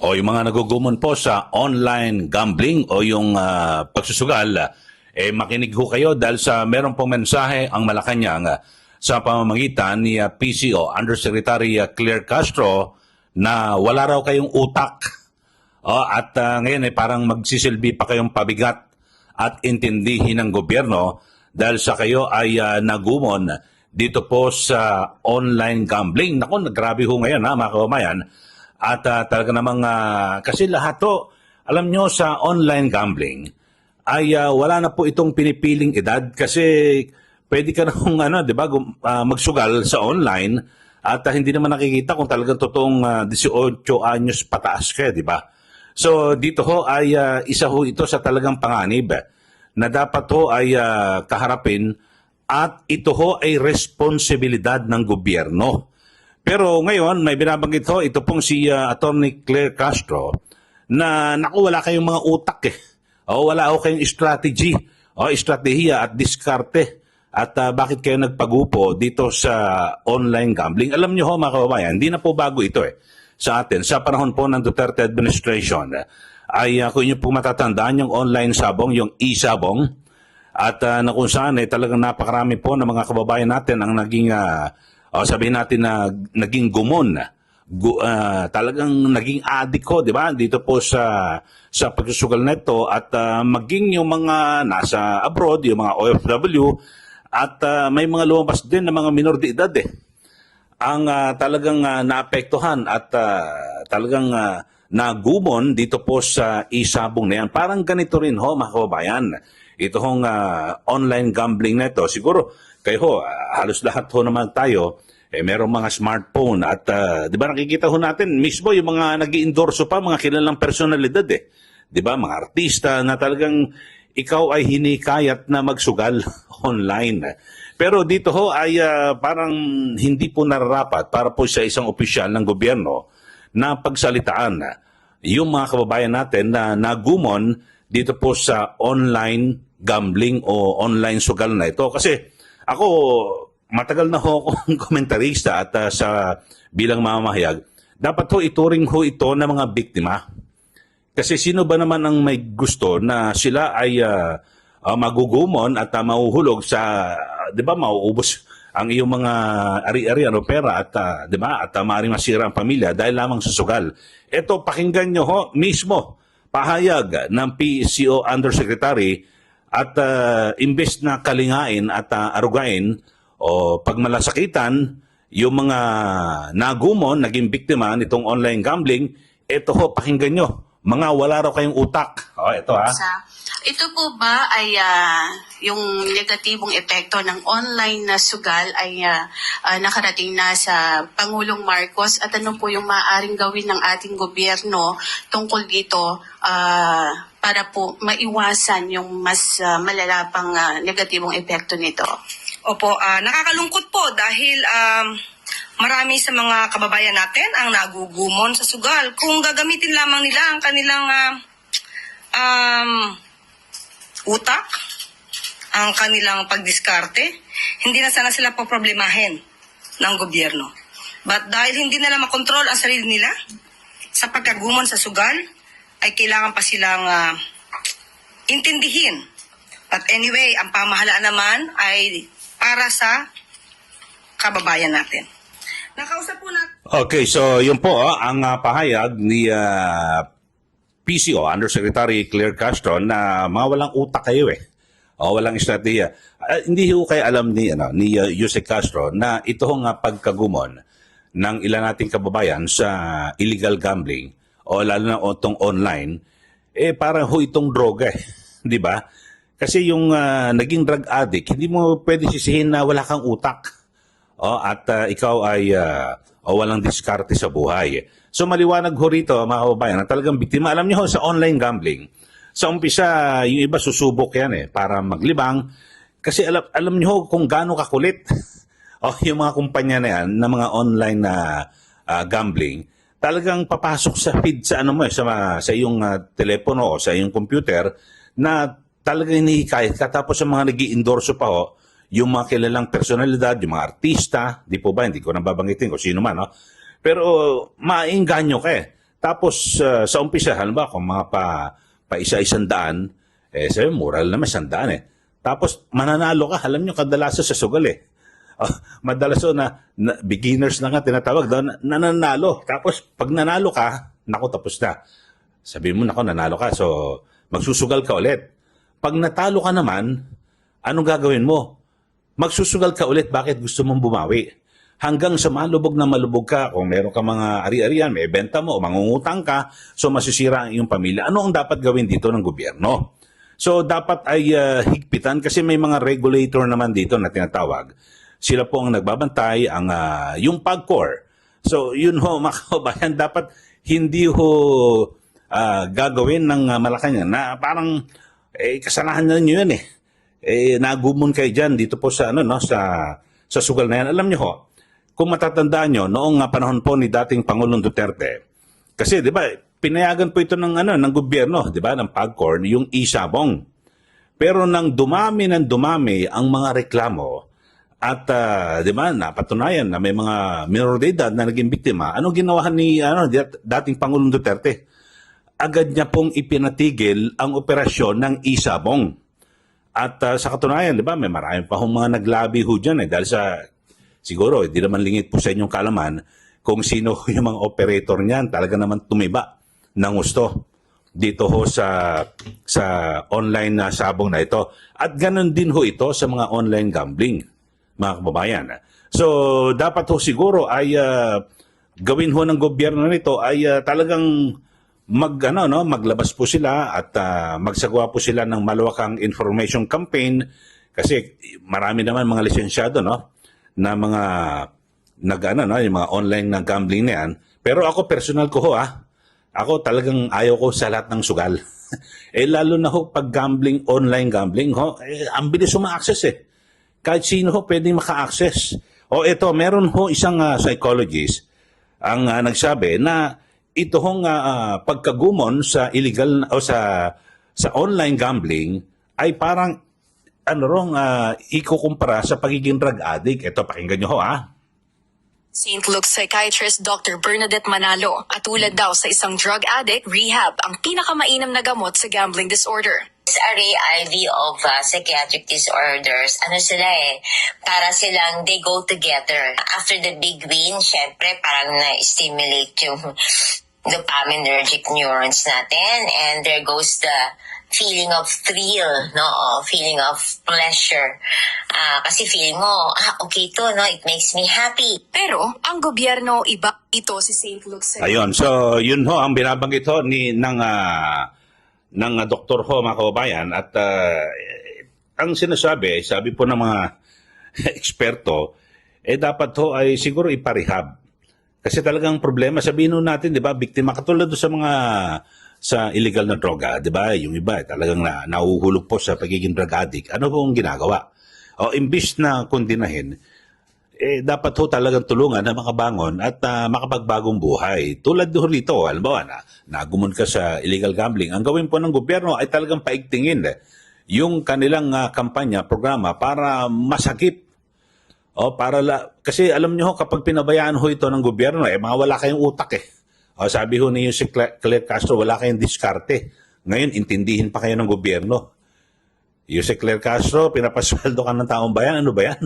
O yung mga nagugumon po sa online gambling o yung pagsusugal, makinig ho kayo dahil sa meron pong mensahe ang Malacanang sa pamamagitan ni PCO Undersecretary Claire Castro na wala raw kayong utak. At ngayon parang magsisilbi pa kayong pabigat at intindihin ng gobyerno dahil sa kayo ay nagumon dito po sa online gambling. Naku, grabe ho ngayon mga kaumayan. At talaga namang, kasi lahat to, alam nyo sa online gambling, ay wala na po itong pinipiling edad kasi pwede ka nang magsugal sa online at hindi naman nakikita kung talagang totoong 18 anyos pataas ka, di ba? So dito ho ay isa ho ito sa talagang panganib na dapat ho ay kaharapin at ito ho ay responsibilidad ng gobyerno. Pero ngayon, may binabanggit ho, ito pong si Attorney Claire Castro, na naku, wala kayong mga utak eh. Wala ho kayong strategy, estratehiya at diskarte. At bakit kayo nagpagupo dito sa online gambling? Alam nyo ho mga kababayan, hindi na po bago ito sa atin. Sa panahon po ng Duterte administration, ay kung inyo po matatandaan yung online sabong, yung e-sabong, at na kung saan talagang napakarami po ng mga kababayan natin ang naging sabihin natin na naging gumon, talagang naging addict ko, di ba? Dito po sa pagsusugal nito at maging yung mga nasa abroad, yung mga OFW at may mga lumabas din na mga minor de edad ang talagang naapektuhan at talagang nagumon dito po sa isabong na yan. Parang ganito rin ho mga kababayan. Ito hong online gambling na ito. Siguro kayo ho, halos lahat ho naman tayo, merong mga smartphone at di ba nakikita ho natin mismo yung mga nag-i-endorso pa, mga kilalang personalidad Di ba, mga artista na talagang ikaw ay hinikayat na magsugal online. Pero dito ho ay parang hindi po nararapat para po sa isang opisyal ng gobyerno na pagsalitaan yung mga kababayan natin na nagumon dito po sa online gambling o online sugal na ito. Kasi ako, matagal na ho akong komentarista at sa bilang mamamahayag, dapat ho ituring ho ito ng mga biktima. Kasi sino ba naman ang may gusto na sila ay magugumon at mahuhulog sa, di ba, mauubos ang iyong mga ari-arian o pera at, di ba, at maaaring masira ang pamilya dahil lamang sa sugal. Ito, pakinggan nyo ho mismo, pahayag ng PCO Undersecretary at imbes na kalingain at arugain o pagmalasakitan yung mga nagumon, naging biktima nitong online gambling, ito ho, pakinggan nyo. Mga wala raw kayong utak. Ito ha. Ito po ba ay yung negatibong epekto ng online na sugal ay nakarating na sa Pangulong Marcos at ano po yung maaaring gawin ng ating gobyerno tungkol dito para po maiwasan yung mas malala pang negatibong epekto nito? Opo, nakakalungkot po dahil marami sa mga kababayan natin ang nagugumon sa sugal. Kung gagamitin lamang nila ang kanilang utak, ang kanilang pagdiskarte, hindi na sana sila poproblemahin ng gobyerno. But dahil hindi nila makontrol ang sarili nila sa pagkagumon sa sugal, ay kailangan pa silang intindihin. But anyway, ang pamahalaan naman ay para sa kababayan natin. Nakausap po natin. Okay, so yun po ang pahayag ni PCO Undersecretary Claire Castro na mga walang utak kayo walang estratehiya. Hindi ho kayo alam ni Yusek Castro na ito hong pagkagumon ng ilan nating kababayan sa illegal gambling o lalo na itong online, parang ho itong droga di ba? Kasi yung naging drug addict, hindi mo pwede sisihin na wala kang utak. At ikaw ay walang diskarte sa buhay. So maliwanag ho rito mga kababayan na talagang biktima. Alam niyo ho, sa online gambling, sa umpisa yung iba susubok yan para maglibang. Kasi alam niyo ho kung gaano kakulit yung mga kumpanya na yan na mga online na gambling. Talagang papasok sa feed sa sa iyong telepono o sa iyong computer na talagang hinihikayat ka. Tapos sa mga nag-i-endorso pa yung mga kilalang personalidad, yung mga artista, di po ba, hindi ko nababanggitin kung sino man, pero maingganyo ka Tapos sa umpisa, halimbawa kung mga pa isa-isang daan, sabi, moral naman, 100 eh. Tapos mananalo ka, alam nyo, kadalasan sa sugal eh. Madalas na beginners na nga tinatawag doon, nananalo. Tapos pag nanalo ka, naku, tapos na. Sabi mo, naku, nanalo ka, so magsusugal ka ulit. Pag natalo ka naman, anong gagawin mo? Magsusugal ka ulit, bakit gusto mong bumawi? Hanggang sa malubog na malubog ka, kung meron ka mga ari-arian, may benta mo, o mangungutang ka, so masisira ang iyong pamilya. Ano ang dapat gawin dito ng gobyerno? So dapat ay higpitan kasi may mga regulator naman dito na tinatawag. Sila po ang nagbabantay, yung PAGCOR. So yun ho, mga kabayan, dapat hindi ho gagawin ng Malacanang na parang kasalanan na nyo yan eh. Nagumon kayo dyan dito po sa sa sugal na yan. Alam nyo ho, kung matatandaan nyo, noong panahon po ni dating Pangulong Duterte, kasi 'di ba, pinayagan po ito ng gobyerno, 'di ba, ng PAGCOR, yung isabong. Pero nang dumami ang mga reklamo at 'di ba, napatunayan na may mga minor de edad na naging biktima, ano ginawa ni dating Pangulong Duterte? Agad niya pong ipinatigil ang operasyon ng isabong. At sa katunayan, 'di ba, may marami pa hong mga naglabi ho diyan dahil sa siguro, hindi naman lingit po sa inyong kalaman kung sino yung mga operator niyan. Talaga naman tumiba ng gusto dito ho sa online na sabong na ito. At ganun din ho ito sa mga online gambling, mga kababayan. So, dapat ho siguro ay gawin ho ng gobyerno nito ay talagang maglabas po sila at magsagawa po sila ng malawakang information campaign kasi marami naman mga lisensyado, na mga yung mga online na gambling na yan. Pero ako personal ko ho ako talagang ayaw ko sa lahat ng sugal. Lalo na ho pag gambling, online gambling ho, ang bilis ma-access eh. Kahit sino ho pwedeng maka-access. Ito, meron ho isang psychologist ang nagsabi na ito hong pagkagumon sa illegal o sa online gambling ay parang ikukumpara sa pagiging drug addict. Ito, pakinggan nyo ho, St. Luke's psychiatrist Dr. Bernadette Manalo, at tulad daw sa isang drug addict, rehab ang pinakamainam na gamot sa gambling disorder. Sa RAIV of psychiatric disorders, sila para silang they go together. After the big win, syempre parang na-stimulate yung dopaminergic neurons natin, and there goes the feeling of thrill, feeling of pleasure. Kasi feeling mo, okay to, it makes me happy. Pero ang gobyerno iba ito si St. Luke's. Ayun, so yun ho ang binabanggit ho ng doktor ho, mga kababayan, at ang sinasabi, sabi po ng mga eksperto, dapat ho ay siguro iparehab. Kasi talagang problema, sabihin nun natin, 'di ba, biktima katulad sa mga sa illegal na droga, 'di ba? Yung iba talagang nahuhulog po sa pagiging drug addict. Ano pong ginagawa? Imbis na kondinahin, dapat ho talagang tulungan na makabangon at makapagbagong buhay. Tulad ho rito, halimbawa nagumon ka sa illegal gambling. Ang gawin po ng gobyerno ay talagang paigtingin yung kanilang kampanya, programa para masakip. Kasi alam nyo ho, kapag pinabayaan ho ito ng gobyerno, mawala kayong utak eh. Sabi ho ni si Claire Castro, wala kayong diskarte. Ngayon, intindihin pa kayo ng gobyerno. Yung si Claire Castro, pinapasweldo ka ng taong bayan, ano ba yan?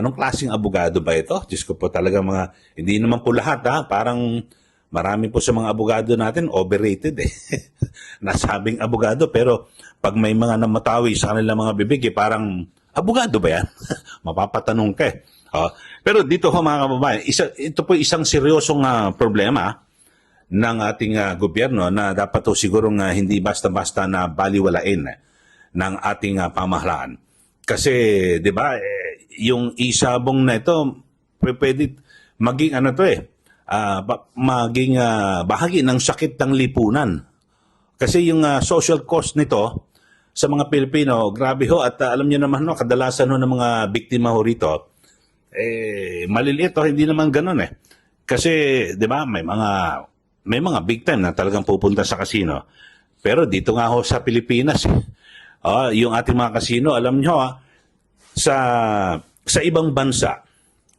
Anong klaseng abogado ba ito? Diyos ko po talaga hindi naman po lahat parang marami po sa mga abogado natin, overrated eh. Nasabing abogado, pero pag may mga namatawi sa kanilang mga bibig, parang, abogado ba yan? Mapapatanong ka eh. Pero dito ho, mga kababayan, ito po isang seryosong problema ng ating gobyerno na dapat ho sigurong hindi basta-basta na baliwalain ng ating pamahalaan. Kasi, di ba, yung isabong na ito, pwede maging maging bahagi ng sakit ng lipunan. Kasi yung social cost nito sa mga Pilipino, grabe ho, at alam niyo naman kadalasan ho ng mga biktima ho rito, maliliit hindi naman ganun eh. Kasi, di ba, may mga big time na talagang pupunta sa casino. Pero dito nga ho sa Pilipinas, yung ating mga casino, alam niyo sa ibang bansa,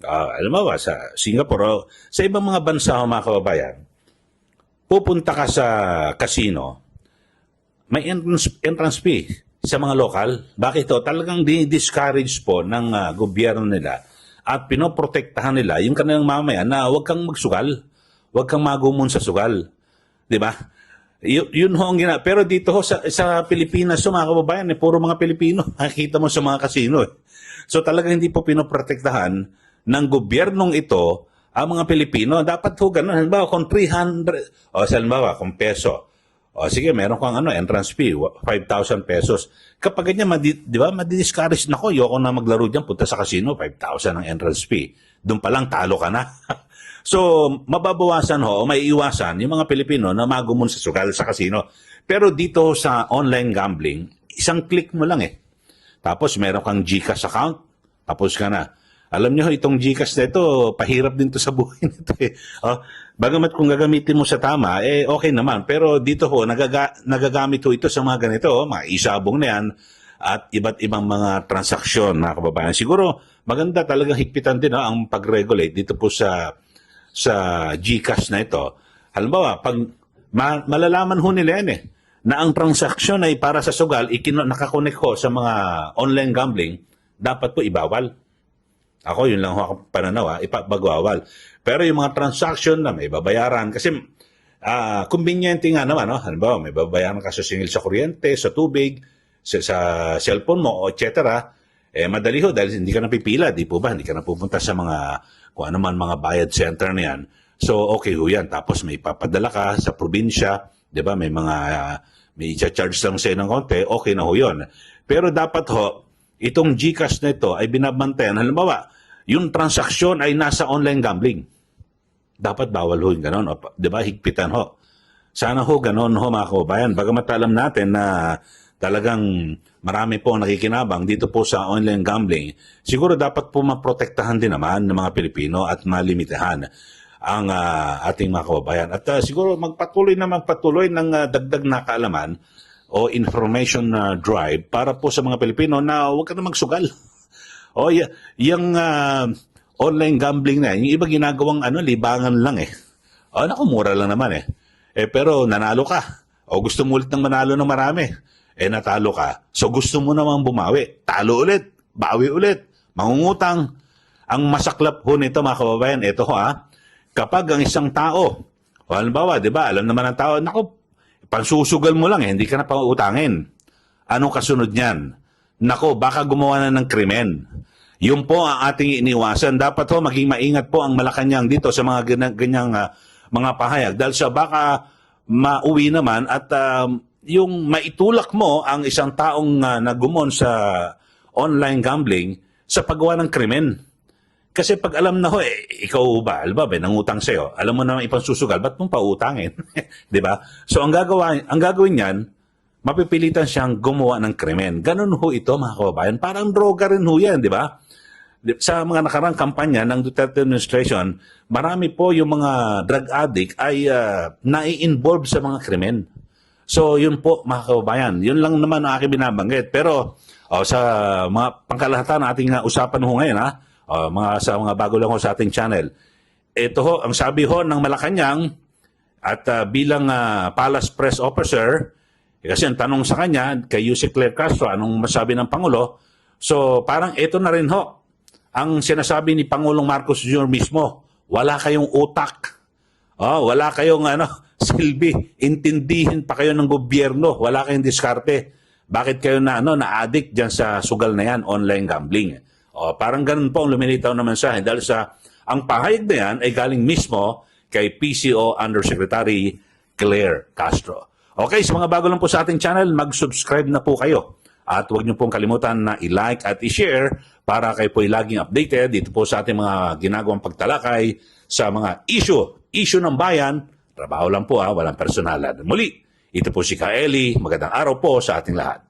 alam mo ba, sa Singapore, sa ibang mga bansa, mga kababayan, pupunta ka sa casino, may entrance fee sa mga lokal. Bakit ito? Talagang di-discourage po ng gobyerno nila at pinoprotektahan nila yung kanilang mamayan na huwag kang magsugal, huwag kang magumon sa sugal. Di ba? Yun ho ang Pero dito ho sa Pilipinas, so, mga kababayan, puro mga Pilipino. Nakikita mo sa mga kasino. So talagang hindi po pinoprotektahan ng gobyernong ito ang mga Pilipino. Dapat ho ganun. Halimbawa, kung 300, halimbawa, kung peso, sige, meron kang entrance fee, 5,000 pesos. Kapag ganyan, di ba, madi-discourage na ko, ayoko na maglaro dyan, punta sa casino, 5,000 ang entrance fee. Doon pa lang, talo ka na. So, mababawasan ho, may iwasan yung mga Pilipino na magumon sa sugal sa casino. Pero dito sa online gambling, isang click mo lang eh. Tapos meron kang GCash account, tapos ka na. Alam niyo, itong GCash na ito, pahirap din to sa buhay nito eh. Bagamat kung gagamitin mo sa tama, okay naman. Pero dito ho, nagagamit ho ito sa mga ganito, mga isabong na yan, at iba't ibang mga transaksyon, mga kababayan. Siguro, maganda talagang higpitan din ang pag-regulate dito po sa GCash na ito. Halimbawa, pag malalaman ho nila yan na ang transaksyon ay para sa sugal, nakakonek ho sa mga online gambling, dapat po ibawal. Ako, yun lang ho ako pananaw, ipabagwawal. Pero yung mga transaction na may babayaran, kasi convenient nga naman, halimbawa, may babayaran ka sa singil sa kuryente, sa tubig, sa cellphone mo, etc. Madali ho dahil hindi ka napipila, di po ba? Hindi ka na pupunta sa mga, kung ano man, mga bayad center na yan. So, okay ho yan. Tapos may papadala ka sa probinsya, di ba? May mga, may i-charge lang sa'yo ng konti, okay na ho yun. Pero dapat ho, itong GCash na ito ay binabantayan. Halimbawa, yung transaksyon ay nasa online gambling. Dapat bawal ho yung ganon. Di ba? Higpitan ho. Sana ho ganon ho mga kababayan. Bagamat alam natin na talagang marami po nakikinabang dito po sa online gambling. Siguro dapat po maprotektahan din naman ng mga Pilipino at malimitahan ang ating mga kababayan. At siguro magpatuloy ng dagdag na kaalaman o information drive para po sa mga Pilipino na huwag ka na magsugal. Yung online gambling na, yung iba ginagawang libangan lang eh. Naku, mura lang naman eh. Pero nanalo ka. O gusto mo ulit ng manalo ng marami. Natalo ka. So gusto mo namang bumawi. Talo ulit. Bawi ulit. Mangungutang. Ang masaklap ho nito mga kababayan, ito ho kapag ang isang tao, halimbawa, di ba, alam naman ng tao, naku, pansusugal mo lang hindi ka na pautangin. Anong kasunod niyan? Naku, baka gumawa na ng krimen. Yun po ang ating iniwasan. Dapat ho, maging maingat po ang Malacanang dito sa mga ganyang mga pahayag. Dahil sa baka mauwi naman at yung maitulak mo ang isang taong nagumon sa online gambling sa paggawa ng krimen. Kasi pag alam na ho, ikaw ba, nangutang sa'yo, alam mo naman ipansusugal, ba't mong pautangin? Di ba? So ang gagawin niyan, mapipilitan siyang gumawa ng krimen. Ganun ho ito mga kababayan. Parang droga rin ho yan, di ba? Sa mga nakarang kampanya ng Duterte administration, marami po yung mga drug addict ay nai-involve sa mga krimen. So yun po mga kababayan, yun lang naman ang aking binabanggit. Pero sa mga pangkalahatan ating usapan ho ngayon sa mga bago lang ho sa ating channel. Ito ho, ang sabi ho ng Malacanang at bilang Palace Press Officer, kasi ang tanong sa kanya, kay Yusek Claire Castro, anong masabi ng Pangulo? So parang ito na rin ho, ang sinasabi ni Pangulong Marcos Jr. mismo, wala kayong utak. Wala kayong silbi. Intindihin pa kayo ng gobyerno. Wala kayong diskarte. Bakit kayo na-addict dyan sa sugal na yan, online gambling? Parang ganun po ang lumilitaw na mensahe. Dahil ang pahayag na yan ay galing mismo kay PCO Undersecretary Claire Castro. Okay, sa mga bago lang po sa ating channel, mag-subscribe na po kayo. At huwag niyo pong kalimutan na i-like at i-share para kayo po laging updated dito po sa ating mga ginagawang pagtalakay sa mga issue ng bayan. Trabaho lang po walang personalan. Muli, ito po si Kaeli. Magandang araw po sa ating lahat.